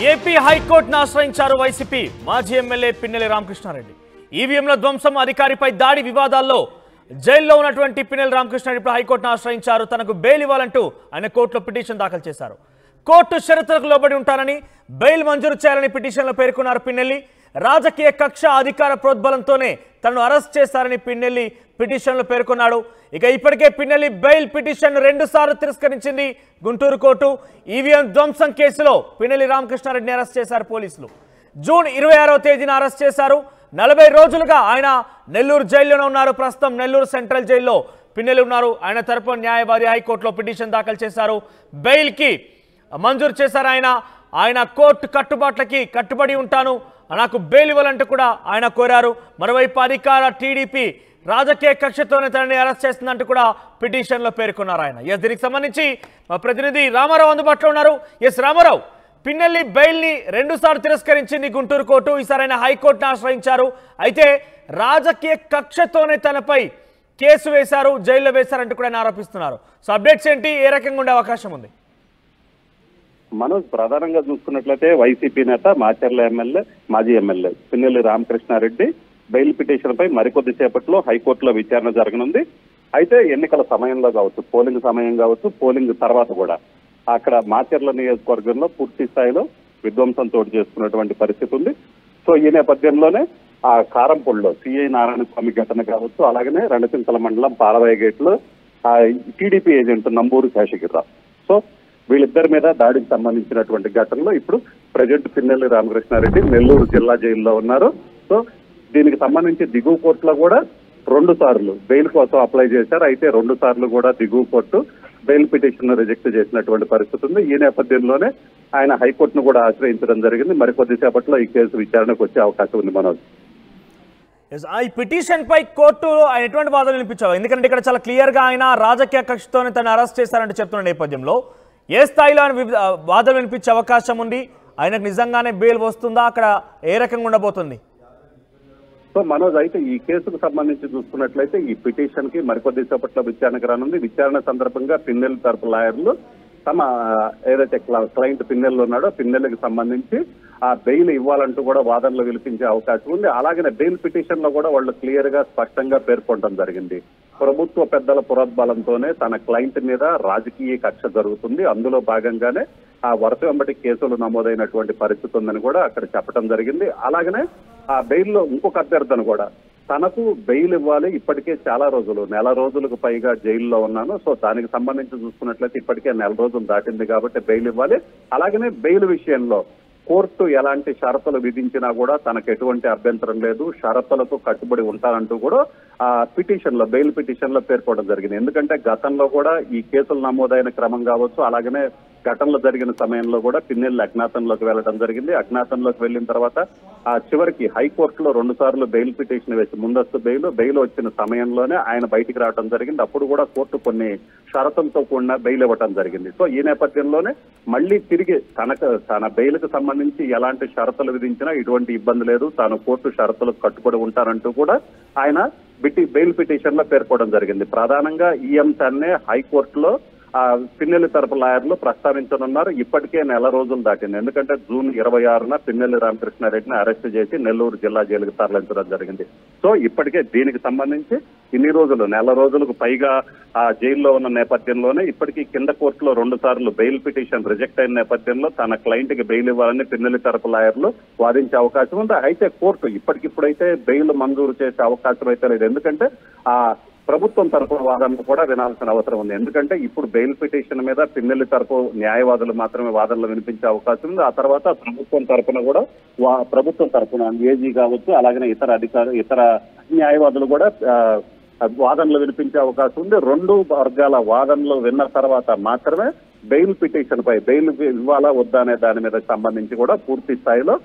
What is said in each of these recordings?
AP హైకోర్టును ఆశ్రయించారు YCP మాజీ ఎమ్మెల్యే పిన్నెల్లి రామకృష్ణారెడ్డి. ఈవీఎంల ధ్వంసం అధికారిపై దాడి వివాదాల్లో జైల్లో ఉన్నటువంటి పిన్నెల్లి రామకృష్ణారెడ్డి ఇప్పుడు హైకోర్టును ఆశ్రయించారు. తనకు బెయిల్ ఇవ్వాలంటూ ఆయన కోర్టులో పిటిషన్ దాఖలు చేశారు. కోర్టు షరతులకు లోబడి ఉంటానని బెయిల్ మంజూరు చేయాలని పిటిషన్లో పేర్కొన్నారు పిన్నెల్లి. రాజకీయ కక్ష అధికార ప్రోద్బలంతోనే తనను అరెస్ట్ చేశారని పిన్నెల్లి పిటిషన్లో పేర్కొన్నాడు. ఇక ఇప్పటికే పిన్నెల్లి బెయిల్ పిటిషన్ 2 సార్లు తిరస్కరించింది గుంటూరు కోర్టు. ఈవీఎం ధ్వంసం కేసులో పిన్నెల్లి రామకృష్ణారెడ్డిని అరెస్ట్ చేశారు పోలీసులు. జూన్ 26వ తేదీన అరెస్ట్ చేశారు. 40 రోజులుగా ఆయన నెల్లూరు జైల్లోనే ఉన్నారు. ప్రస్తుతం నెల్లూరు సెంట్రల్ జైల్లో పిన్నెల్లి ఉన్నారు. ఆయన తరపున న్యాయవాది హైకోర్టులో పిటిషన్ దాఖలు చేశారు. బెయిల్కి మంజూరు చేశారు. ఆయన కోర్టు కట్టుబాట్లకి కట్టుబడి ఉంటాను, నాకు బెయిల్ ఇవ్వాలంటూ కూడా ఆయన కోరారు. మరోవైపు అధికార టీడీపీ రాజకీయ కక్షతోనే తనని అరెస్ట్ చేస్తుందంటూ కూడా పిటిషన్లో పేర్కొన్నారు ఆయన. దీనికి సంబంధించి మా ప్రతినిధి రామారావు అందుబాటులో ఉన్నారు. రామారావు, పిన్నెల్లి బెయిల్ని 2 సార్లు తిరస్కరించింది గుంటూరు కోర్టు. ఈసారి ఆయన హైకోర్టును ఆశ్రయించారు. అయితే రాజకీయ కక్షతోనే తనపై కేసు వేశారు, జైల్లో వేశారంటూ కూడా ఆయన ఆరోపిస్తున్నారు. సో అప్డేట్స్ ఏంటి, ఏ రకంగా ఉండే అవకాశం ఉంది? మనోజ్, ప్రధానంగా చూసుకున్నట్లయితే వైసీపీ నేత మాచర్ల ఎమ్మెల్యే మాజీ MLA Pinnelli Ramakrishna Reddy bail petition పై మరికొద్ది సేపట్లో హైకోర్టులో విచారణ జరగనుంది. అయితే ఎన్నికల సమయంలో కావచ్చు, పోలింగ్ సమయం కావచ్చు, పోలింగ్ తర్వాత కూడా అక్కడ మాచర్ల నియోజకవర్గంలో పూర్తి స్థాయిలో విధ్వంసం చోటు చేసుకున్నటువంటి పరిస్థితి ఉంది. సో ఈ నేపథ్యంలోనే ఆ కారంపూడిలో సిఐ నారాయణ స్వామి ఘటన కావచ్చు, అలాగనే రణచింతల మండలం పాలవాయి గేట్లో ఆ TDP agent Namburu Seshagirirao, so వీళ్ళిద్దరి మీద దాడికి సంబంధించినటువంటి ఘటనలో ఇప్పుడు ప్రజెంట్ పిన్నెల్లి రామకృష్ణారెడ్డి నెల్లూరు జిల్లా జైల్లో ఉన్నారు. సో దీనికి సంబంధించి దిగువ కోర్టులో కూడా 2 సార్లు బెయిల్ కోసం అప్లై చేశారు. అయితే 2 సార్లు కూడా దిగువ కోర్టు బెయిల్ పిటిషన్ రిజెక్ట్ చేసినటువంటి పరిస్థితి ఉంది. ఈ నేపథ్యంలోనే ఆయన హైకోర్టును కూడా ఆశ్రయించడం జరిగింది. మరికొద్ది సేపట్లో ఈ కేసు విచారణకు వచ్చే అవకాశం ఉంది. మనోజ్, ఈ పిటిషన్ పై కోర్టు ఎటువంటి వాదనలు వినిపించావు? ఎందుకంటే ఇక్కడ చాలా క్లియర్ గా ఆయన రాజకీయ కక్షతోనే తను అరెస్ట్ చేశారంటే చెప్తున్న నేపథ్యంలో ఏ స్థాయిలో వాదనలు వినిపించే అవకాశం ఉంది? ఆయనకు నిజంగానే బెయిల్ వస్తుందా? అక్కడ ఏ రకంగా ఉండబోతుంది? సో మనోజ్, అయితే ఈ కేసుకు సంబంధించి చూసుకున్నట్లయితే ఈ పిటిషన్ కి మరికొద్ది సేపట్లో విచారణకు రానుంది. విచారణ సందర్భంగా పిన్నెల్లి తరపు లాయర్లు తమ ఏదైతే క్లయింట్ పిన్నెల్లి ఉన్నాడో పిన్నెల్లికి సంబంధించి ఆ బెయిల్ ఇవ్వాలంటూ కూడా వాదనలు వినిపించే అవకాశం ఉంది. అలాగనే బెయిల్ పిటిషన్ లో కూడా వాళ్ళు క్లియర్ గా స్పష్టంగా పేర్కొనడం జరిగింది. ప్రభుత్వ పెద్దల పురోద్బలంతోనే తన క్లయింట్ మీద రాజకీయ కక్ష జరుగుతుంది, అందులో భాగంగానే ఆ వరుస వెంబడి కేసులు నమోదైనటువంటి పరిస్థితి ఉందని కూడా అక్కడ చెప్పడం జరిగింది. అలాగనే ఆ బెయిల్లో ఇంకొక అభ్యర్థన కూడా తనకు బెయిల్ ఇవ్వాలి, ఇప్పటికే చాలా రోజులు 1 రోజులకు పైగా జైల్లో ఉన్నాను, సో దానికి సంబంధించి చూసుకున్నట్లయితే ఇప్పటికే 1 రోజులు దాటింది కాబట్టి బెయిల్ ఇవ్వాలి. అలాగనే బెయిల్ విషయంలో కోర్టు ఎలాంటి షరతులు విధించినా కూడా తనకు ఎటువంటి అభ్యంతరం లేదు, షరతులకు కట్టుబడి ఉంటారంటూ కూడా ఆ పిటిషన్ లో బెయిల్ పిటిషన్ లో పేర్కోవడం జరిగింది. ఎందుకంటే గతంలో కూడా ఈ కేసులు నమోదైన క్రమం కావచ్చు, అలాగనే ఘటనలు జరిగిన సమయంలో కూడా పిన్నెల్లి అజ్ఞాతంలోకి వెళ్ళడం జరిగింది. అజ్ఞాతంలోకి వెళ్ళిన తర్వాత ఆ చివరికి హైకోర్టులో 2 సార్లు బెయిల్ పిటిషన్ వేసి ముందస్తు బెయిల్ వచ్చిన సమయంలోనే ఆయన బయటికి రావడం జరిగింది. అప్పుడు కూడా కోర్టు కొన్ని షరతులతో కూడిన బెయిల్ ఇవ్వడం జరిగింది. సో ఈ నేపథ్యంలోనే మళ్ళీ తిరిగి తన బెయిల్కి సంబంధించి ఎలాంటి షరతులు విధించినా ఇటువంటి ఇబ్బంది లేదు, తాను కోర్టు షరతులకు కట్టుబడి ఉంటారంటూ కూడా ఆయన బెయిల్ పిటిషన్ లో పేర్కోవడం జరిగింది. ప్రధానంగా ఈ అంశాన్నే హైకోర్టులో పిన్నెల్లి తరపు లాయర్లు ప్రస్తావించనున్నారు. ఇప్పటికే 1 రోజులు దాటింది. ఎందుకంటే జూన్ 26న పిన్నెల్లి రామకృష్ణారెడ్డిని అరెస్ట్ చేసి నెల్లూరు జిల్లా జైలుకు తరలించడం జరిగింది. సో ఇప్పటికే దీనికి సంబంధించి ఇన్ని రోజులు 1 రోజులకు పైగా ఆ జైల్లో ఉన్న నేపథ్యంలోనే ఇప్పటికీ కింద కోర్టులో 2 సార్లు బెయిల్ పిటిషన్ రిజెక్ట్ అయిన నేపథ్యంలో తన క్లయింట్ కి బెయిల్ ఇవ్వాలని పిన్నెల్లి తరపు లాయర్లు వాదించే అవకాశం ఉంది. అయితే కోర్టు ఇప్పటికిప్పుడైతే బెయిల్ మంజూరు చేసే అవకాశం అయితే లేదు. ఎందుకంటే ఆ ప్రభుత్వం తరపున వాదనలు కూడా వినాల్సిన అవసరం ఉంది. ఎందుకంటే ఇప్పుడు బెయిల్ పిటిషన్ మీద పిన్నెల్లి తరపు న్యాయవాదులు మాత్రమే వాదనలు వినిపించే అవకాశం ఉంది. ఆ తర్వాత ప్రభుత్వం తరపున కూడా ప్రభుత్వం తరపున ఏజీ కావచ్చు, అలాగనే ఇతర న్యాయవాదులు కూడా వాదనలు వినిపించే అవకాశం ఉంది. 2 వర్గాల వాదనలు విన్న తర్వాత మాత్రమే బెయిల్ పిటిషన్ పై బెయిల్ ఇవ్వాలా వద్దా అనే దాని మీద సంబంధించి కూడా పూర్తి స్థాయిలో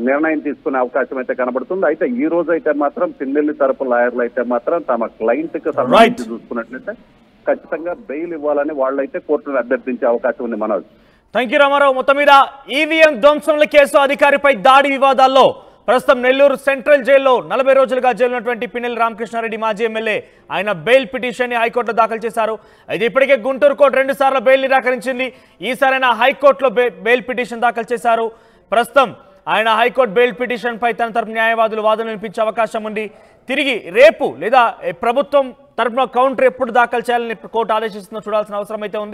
నిర్ణయం తీసుకునే అవకాశం అయితే కనబడుతుంది. అయితే ఈ రోజు అయితే మాత్రం పిన్నెల్లి తరపు లాయర్లు అయితే మాత్రం తమ క్లయింట్ కి సంబంధించి చూసుకున్నట్లయితే ఖచ్చితంగా బెయిల్ ఇవ్వాలని వాళ్ళైతే కోర్టును అభ్యర్థించే అవకాశం ఉంది. Manoj, thank you Ramarao. మొత్తం మీద ఈవీఎం ధ్వంసంల కేసు అధికారిపై దాడి వివాదాల్లో ప్రస్తుతం నెల్లూరు సెంట్రల్ జైల్లో 40 రోజులుగా జైలు ఉన్నటువంటి పిన్నెల్లి రామకృష్ణారెడ్డి మాజీ ఎమ్మెల్యే ఆయన బెయిల్ పిటిషన్ ని హైకోర్టులో దాఖలు చేశారు. అయితే ఇప్పటికే గుంటూరు కోర్టు 2 సార్లు బెయిల్ నిరాకరించింది. ఈసారైనా హైకోర్టులో బెయిల్ పిటిషన్ దాఖలు చేశారు. ప్రస్తుతం ఆయన హైకోర్టు బెయిల్ పిటిషన్పై తన తరపు న్యాయవాదులు వాదన వినిపించే అవకాశం ఉంది. తిరిగి రేపు లేదా ప్రభుత్వం తరపున కౌంటర్ ఎప్పుడు దాఖలు చేయాలని కోర్టు ఆదేశిస్తుందో చూడాల్సిన అవసరం అయితే ఉంది.